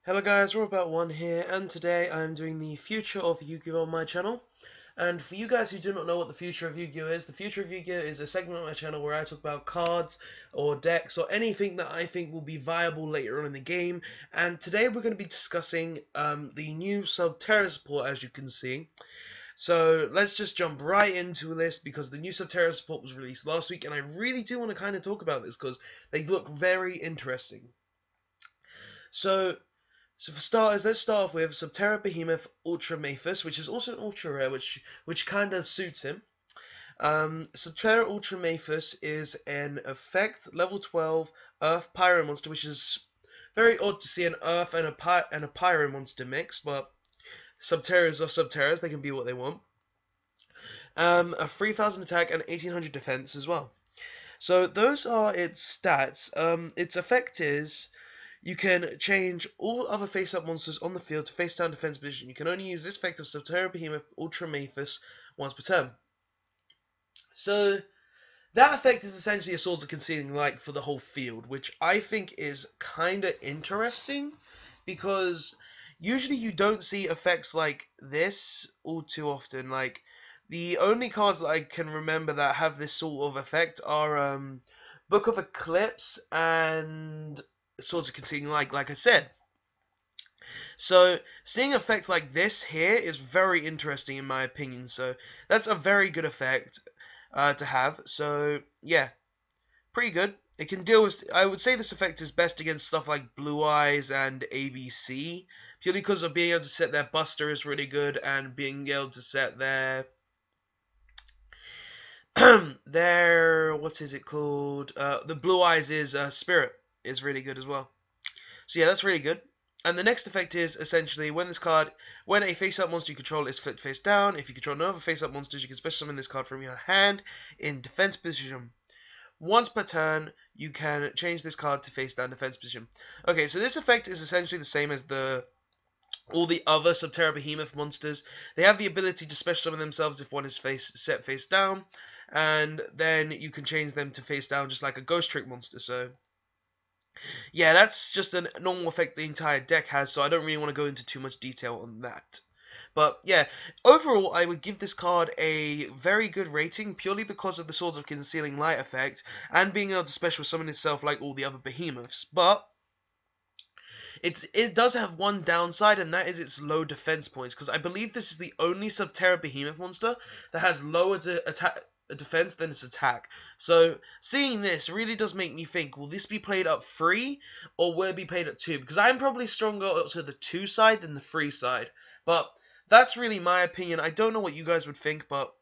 Hello guys, Robert1 here, and today I'm doing the future of Yu-Gi-Oh on my channel. And for you guys who do not know what the future of Yu-Gi-Oh is, the future of Yu-Gi-Oh is a segment on my channel where I talk about cards or decks or anything that I think will be viable later on in the game. And today we're going to be discussing the new subterrors support, as you can see. So let's just jump right into this because the new subterrors support was released last week, and I really do want to kind of talk about this because they look very interesting. So for starters, let's start off with Subterra Behemoth Ultra Maphus, which is also an ultra rare, which kind of suits him. Subterra Ultra Maphus is an effect level 12 Earth Pyro monster, which is very odd to see an Earth and a Pyro monster mixed, but Subterras are Subterras; they can be what they want. A 3000 attack and 1800 defense as well. So those are its stats. Its effect is, you can change all other face-up monsters on the field to face-down defense position. You can only use this effect of Subterra Behemoth Ultra Maphus once per turn. So that effect is essentially a Swords of Concealing Light for the whole field, which I think is kind of interesting because usually you don't see effects like this all too often. Like, the only cards that I can remember that have this sort of effect are Book of Eclipse and Swords of Concealing Light, like I said. So seeing effects like this here is very interesting in my opinion. So that's a very good effect to have. So yeah, pretty good. It can deal with, I would say this effect is best against stuff like Blue Eyes and ABC, purely because of being able to set their Buster is really good, and being able to set their what is it called? The Blue Eyes is Spirit is really good as well. So yeah, that's really good. And the next effect is essentially when a face-up monster you control is flipped face down, if you control no other face-up monsters, you can special summon this card from your hand in defense position. Once per turn, you can change this card to face down defense position. Okay, so this effect is essentially the same as all the other Subterra Behemoth monsters. They have the ability to special summon themselves if one is set face down, and then you can change them to face down just like a Ghost Trick monster. So yeah, that's just a normal effect the entire deck has, so I don't really want to go into too much detail on that. But yeah, overall I would give this card a very good rating purely because of the Swords of Concealing Light effect and being able to special summon itself like all the other behemoths. But it does have one downside, and that is its low defense points, because I believe this is the only Subterra Behemoth monster that has lower defense than its attack. So seeing this really does make me think, will this be played up 3 or will it be played at 2? Because I'm probably stronger to the 2 side than the 3 side. But that's really my opinion. I don't know what you guys would think, but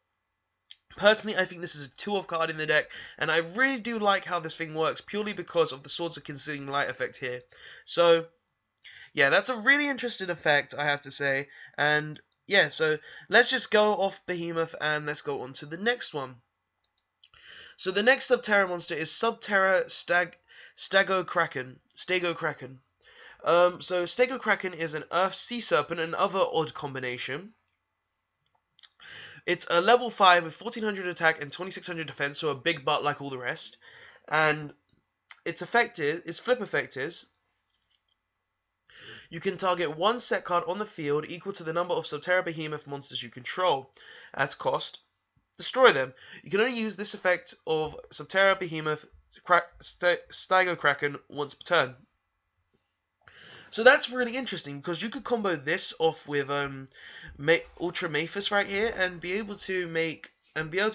personally I think this is a 2-of card in the deck, and I really do like how this thing works purely because of the Swords of Concealing Light effect here. So yeah, that's a really interesting effect, I have to say. And yeah, so let's just go off Behemoth and let's go on to the next one. So the next Subterra monster is Subterra Stego Kraken. So Stego Kraken is an Earth Sea Serpent, another odd combination. It's a level 5 with 1400 attack and 2600 defense, so a big butt like all the rest. And its flip effect is, you can target one set card on the field equal to the number of Subterra Behemoth monsters you control. As cost, destroy them. You can only use this effect of Subterra Behemoth Stego Kraken once per turn. So that's really interesting because you could combo this off with Ultra Maphus right here and be able to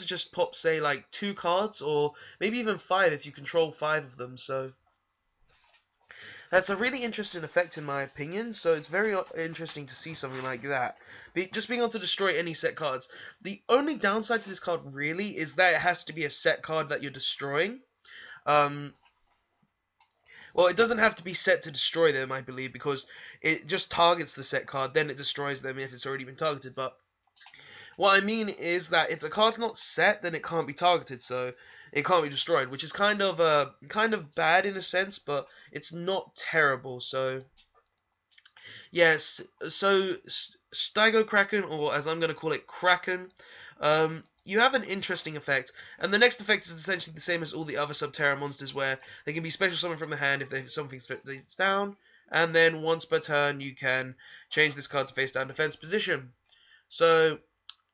just pop, say, like 2 cards or maybe even 5 if you control 5 of them. So that's a really interesting effect in my opinion, so it's very interesting to see something like that. Just being able to destroy any set cards. The only downside to this card really is that it has to be a set card that you're destroying. Well, it doesn't have to be set to destroy them, I believe, because it just targets the set card, then it destroys them if it's already been targeted. But what I mean is that if the card's not set, then it can't be targeted, so it can't be destroyed, which is kind of bad in a sense, but it's not terrible. So Yes, so Steigo Kraken, or as I'm going to call it, Kraken, you have an interesting effect, and the next effect is essentially the same as all the other Subterra monsters, where they can be special summoned from the hand if something sits down, and then once per turn you can change this card to face down defense position. So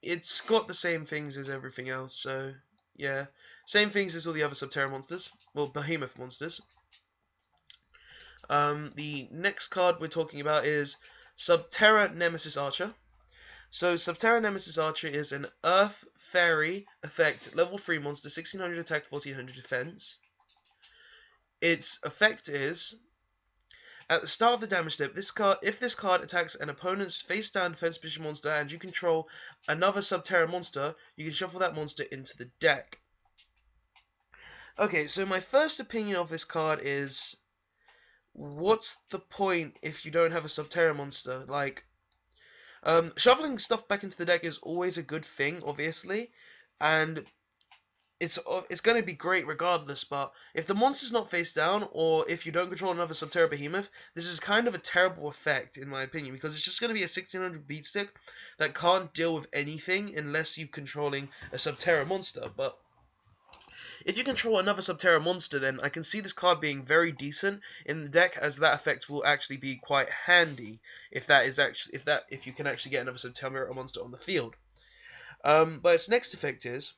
it's got the same things as everything else, so yeah. Same things as all the other Subterra monsters, well, Behemoth monsters. The next card we're talking about is Subterra Nemesis Archer. So Subterra Nemesis Archer is an Earth Fairy effect, level 3 monster, 1600 attack, 1400 defense. Its effect is, at the start of the damage step, if this card attacks an opponent's face-down defense position monster and you control another Subterra monster, you can shuffle that monster into the deck. Okay, so my first opinion of this card is, what's the point if you don't have a Subterra monster? Like, shuffling stuff back into the deck is always a good thing, obviously, and it's going to be great regardless, but if the monster's not face down, or if you don't control another Subterra Behemoth, this is kind of a terrible effect, in my opinion, because it's just going to be a 1600 beat stick that can't deal with anything unless you're controlling a Subterra monster, but if you control another Subterra monster, then I can see this card being very decent in the deck, as that effect will actually be quite handy if you can actually get another Subterra monster on the field. But its next effect is,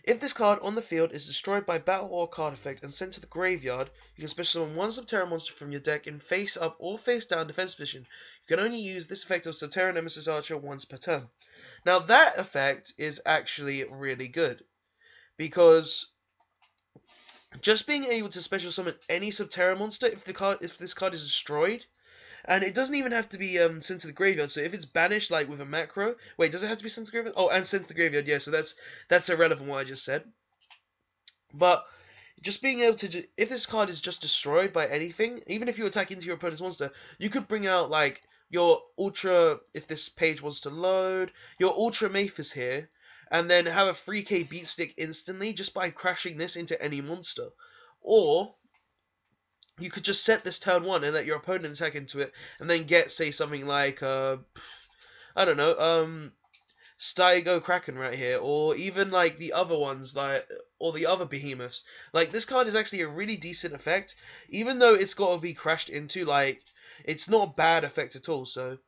if this card on the field is destroyed by battle or card effect and sent to the graveyard, you can special summon one Subterra monster from your deck in face up or face down defense position. You can only use this effect of Subterra Nemesis Archer once per turn. Now that effect is actually really good, because just being able to special summon any Subterra monster if this card is destroyed, and it doesn't even have to be sent to the graveyard. So if it's banished, like with a macro, wait, does it have to be sent to the graveyard? Oh, and sent to the graveyard, yeah. So that's irrelevant what I just said. But just being able to, if this card is just destroyed by anything, even if you attack into your opponent's monster, you could bring out like your Ultra. If this page wants to load, your Ultra Maphis here, and then have a 3k beat stick instantly just by crashing this into any monster. Or you could just set this turn 1 and let your opponent attack into it, and then get, say, something like, I don't know, Steigo Kraken right here, or even, like, the other ones, like, or the other behemoths. Like, this card is actually a really decent effect, even though it's got to be crashed into, like, it's not a bad effect at all, so,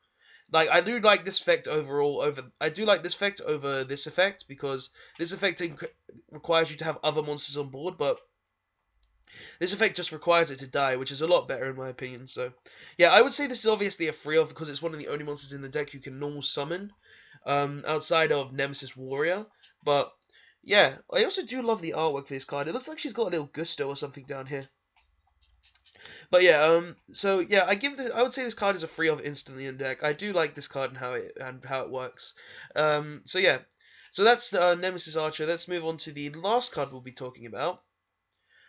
like, I do like this effect overall I do like this effect over this effect, because this effect requires you to have other monsters on board, but this effect just requires it to die, which is a lot better in my opinion. So, yeah, I would say this is obviously a free of, because it's one of the only monsters in the deck you can normal summon, outside of Nemesis Warrior. But, yeah, I also do love the artwork for this card. It looks like she's got a little Gusto or something down here. But yeah, so yeah, I would say this card is a free of instantly in the deck. I do like this card and how it works. So yeah, so that's Nemesis Archer. Let's move on to the last card we'll be talking about,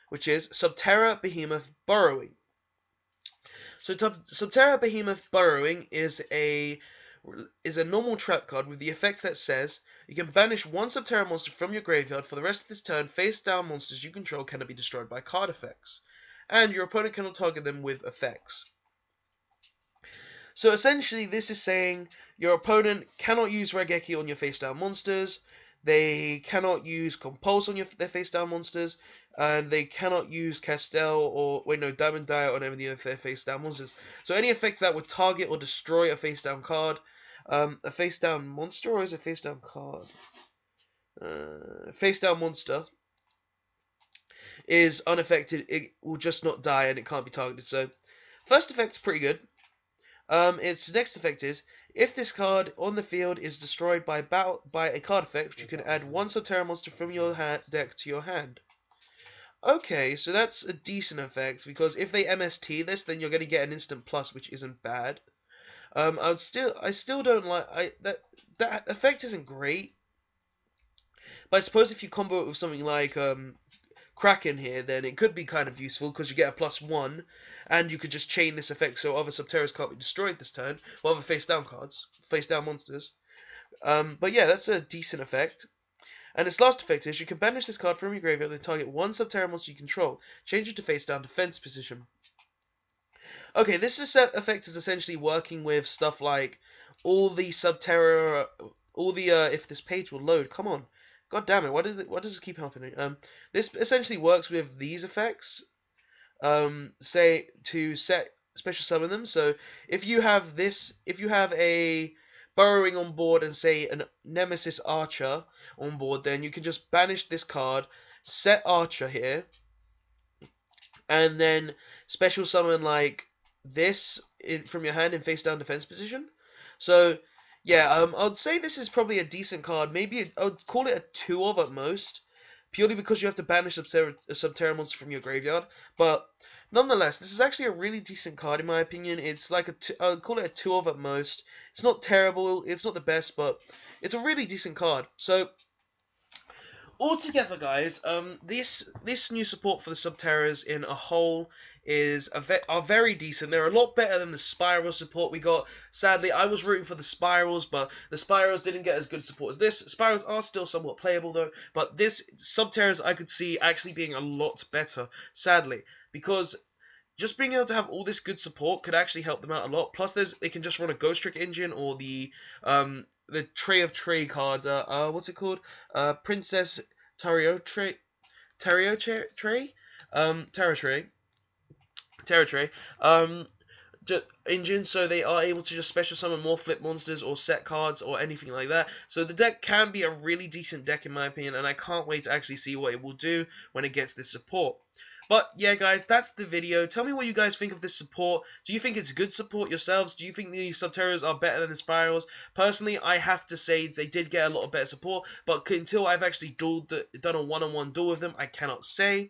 which is Subterra Behemoth Burrowing. So Subterra Behemoth Burrowing is a normal trap card with the effect that says you can banish one Subterra monster from your graveyard for the rest of this turn. Face down monsters you control cannot be destroyed by card effects, and your opponent cannot target them with effects. So essentially this is saying your opponent cannot use Raigeki on your face down monsters, they cannot use Compulse on their face down monsters, and they cannot use Castel or, Diamond Dire on any of their face down monsters. So any effect that would target or destroy a face down card, a face down monster, or is it face down card? Face down monster is unaffected, it will just not die and it can't be targeted. So first effect's pretty good. Its next effect is, if this card on the field is destroyed by a card effect, you can add one Subterra monster from your deck to your hand. Okay, so that's a decent effect, because if they MST this, then you're going to get an instant plus, which isn't bad. I still don't like that effect isn't great, but I suppose if you combo it with something like Kraken here, then it could be kind of useful, because you get a +1, and you could just chain this effect so other Subterras can't be destroyed this turn, or other face down monsters. But yeah, that's a decent effect. And its last effect is, you can banish this card from your graveyard and target one Subterra monster you control. Change it to face down defense position. Okay, this effect is essentially working with stuff like all the subterror, all the if this page will load, come on, god damn it, why does this keep happening? This essentially works with these effects. Say to set special summon them. So if you have this, if you have a burrowing on board and say an Nemesis Archer on board, then you can just banish this card, set Archer here, and then special summon like this from your hand in face down defense position. So yeah, I'd say this is probably a decent card. Maybe I'd call it a 2 of at most, purely because you have to banish a Subterra monster from your graveyard. But nonetheless, this is actually a really decent card in my opinion. It's like I'd call it a 2 of at most. It's not terrible. It's not the best, but it's a really decent card. So altogether, guys, this new support for the Subterrors in a whole are very decent. They're a lot better than the Spiral support we got. Sadly, I was rooting for the Spirals, but the Spirals didn't get as good support as this. Spirals are still somewhat playable though, but this Subterrors I could see actually being a lot better, sadly, because just being able to have all this good support could actually help them out a lot. Plus, they can just run a Ghost Trick engine or the Tray of Tray cards. What's it called? Princess Tario Tray, Tario Tray, Terra Tray, Terra Tray. Engine, so they are able to just special summon more flip monsters or set cards or anything like that. So the deck can be a really decent deck in my opinion, and I can't wait to actually see what it will do when it gets this support. But yeah, guys, that's the video. Tell me what you guys think of this support. Do you think it's good support yourselves? Do you think the Subterrors are better than the Spirals? Personally, I have to say they did get a lot of better support, but until I've actually done a one-on-one duel with them, I cannot say.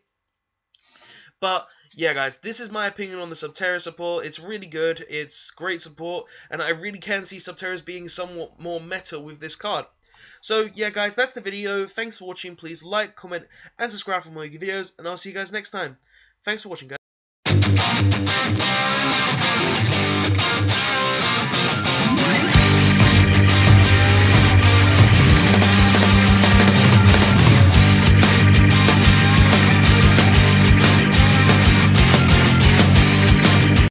But yeah, guys, this is my opinion on the Subterra support. It's really good. It's great support, and I really can see Subterras being somewhat more meta with this card. So yeah, guys, that's the video. Thanks for watching. Please like, comment, and subscribe for more videos, and I'll see you guys next time. Thanks for watching, guys.